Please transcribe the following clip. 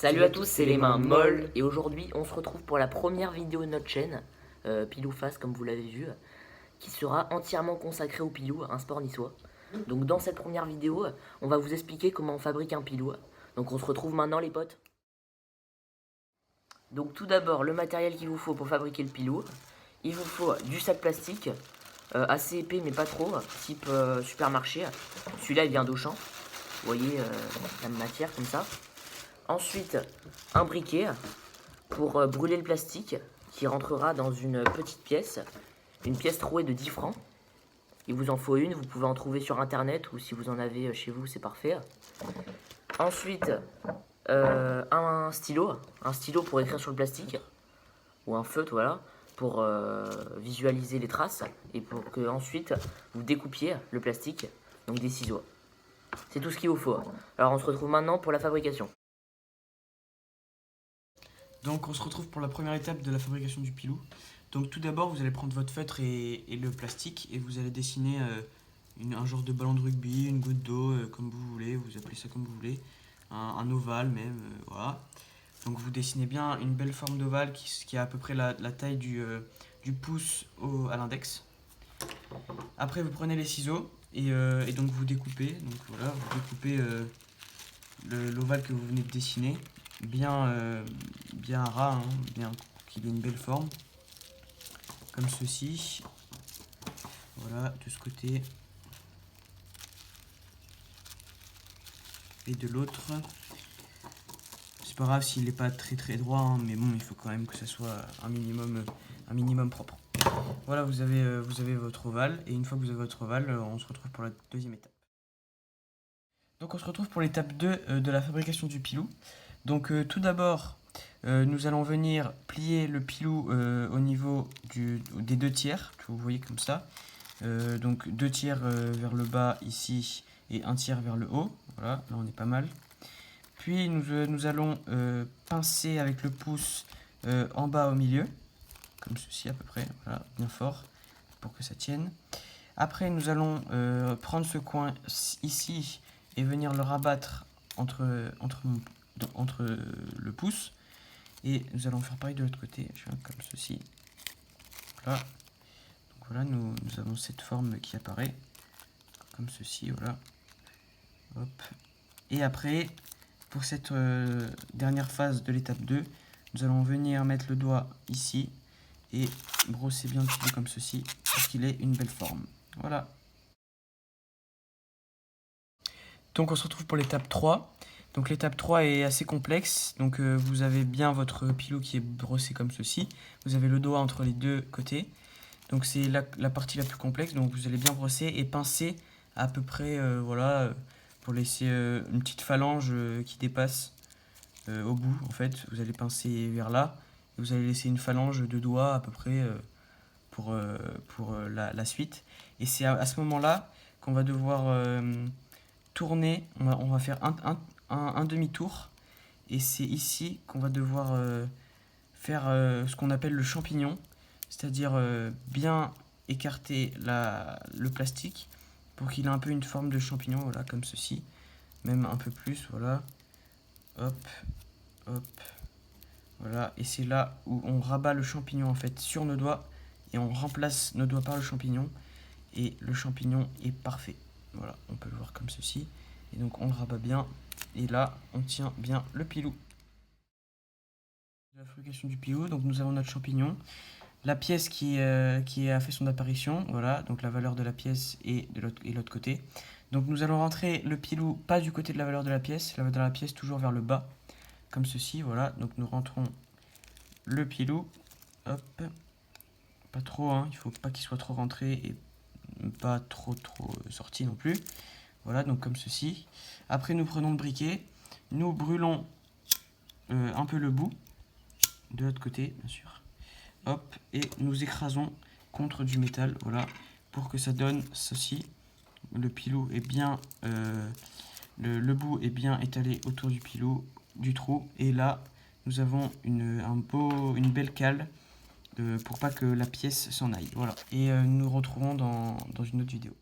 Salut à tous, c'est les mains molles et aujourd'hui on se retrouve pour la première vidéo de notre chaîne, Pilou Face comme vous l'avez vu, qui sera entièrement consacrée au pilou, un sport niçois. Donc dans cette première vidéo, on va vous expliquer comment on fabrique un pilou. Donc on se retrouve maintenant les potes. Donc tout d'abord le matériel qu'il vous faut pour fabriquer le pilou. Il vous faut du sac plastique, assez épais mais pas trop, type supermarché. Celui-là il vient d'Auchan, vous voyez la matière comme ça. Ensuite, un briquet pour brûler le plastique qui rentrera dans une petite pièce, une pièce trouée de 10 francs. Il vous en faut une, vous pouvez en trouver sur internet ou si vous en avez chez vous, c'est parfait. Ensuite, un stylo pour écrire sur le plastique, ou un feutre, voilà, pour visualiser les traces et pour que ensuite vous découpiez le plastique, donc des ciseaux. C'est tout ce qu'il vous faut. Alors on se retrouve maintenant pour la fabrication. Donc on se retrouve pour la première étape de la fabrication du pilou. Donc tout d'abord vous allez prendre votre feutre et le plastique et vous allez dessiner un genre de ballon de rugby, une goutte d'eau, comme vous voulez, vous appelez ça comme vous voulez, un ovale même, voilà. Donc vous dessinez bien une belle forme d'ovale qui a à peu près la taille du pouce à l'index. Après vous prenez les ciseaux et donc vous découpez, donc voilà, vous découpez l'ovale que vous venez de dessiner, bien ras, hein, bien qu'il ait une belle forme, comme ceci. Voilà, de ce côté et de l'autre. C'est pas grave s'il n'est pas très droit, hein, mais bon, il faut quand même que ça soit un minimum propre. Voilà, vous avez votre ovale, et une fois que vous avez votre ovale, on se retrouve pour la deuxième étape. Donc on se retrouve pour l'étape 2 de la fabrication du pilou. Donc tout d'abord, nous allons venir plier le pilou au niveau des 2 tiers, que vous voyez comme ça. Donc 2 tiers vers le bas ici et 1 tiers vers le haut. Voilà, là on est pas mal. Puis nous allons pincer avec le pouce en bas au milieu, comme ceci à peu près, voilà, bien fort pour que ça tienne. Après nous allons prendre ce coin ici et venir le rabattre entre le pouce. Et nous allons faire pareil de l'autre côté, comme ceci. Voilà. Donc voilà, nous avons cette forme qui apparaît, comme ceci, voilà. Hop. Et après, pour cette dernière phase de l'étape 2, nous allons venir mettre le doigt ici et brosser bien le pilou comme ceci, pour qu'il ait une belle forme. Voilà. Donc on se retrouve pour l'étape 3. Donc l'étape 3 est assez complexe. Donc vous avez bien votre pilou qui est brossé comme ceci. Vous avez le doigt entre les deux côtés. Donc c'est la partie la plus complexe. Donc vous allez bien brosser et pincer à peu près, voilà, pour laisser une petite phalange qui dépasse au bout. En fait, vous allez pincer vers là. Et vous allez laisser une phalange de doigts à peu près pour la suite. Et c'est à ce moment-là qu'on va devoir tourner, on va faire un demi-tour, et c'est ici qu'on va devoir faire ce qu'on appelle le champignon, c'est-à-dire bien écarter le plastique pour qu'il ait un peu une forme de champignon, voilà, comme ceci, même un peu plus, voilà, hop, hop, voilà, et c'est là où on rabat le champignon en fait sur nos doigts, et on remplace nos doigts par le champignon, et le champignon est parfait. Voilà, on peut le voir comme ceci. Et donc on le rabat bien. Et là, on tient bien le pilou. La fabrication du pilou, donc nous avons notre champignon. La pièce qui a fait son apparition, voilà, donc la valeur de la pièce est de l'autre côté. Donc nous allons rentrer le pilou pas du côté de la valeur de la pièce toujours vers le bas, comme ceci, voilà. Donc nous rentrons le pilou, hop, pas trop, hein, il faut pas qu'il soit trop rentré et pas trop sorti non plus. Voilà, donc comme ceci. Après, nous prenons le briquet, nous brûlons un peu le bout, de l'autre côté, bien sûr. Hop, et nous écrasons contre du métal, voilà, pour que ça donne ceci. Le pilou est bien, le bout est bien étalé autour du pilou, du trou, et là, nous avons une belle cale pour pas que la pièce s'en aille. Voilà, et nous nous retrouvons dans une autre vidéo.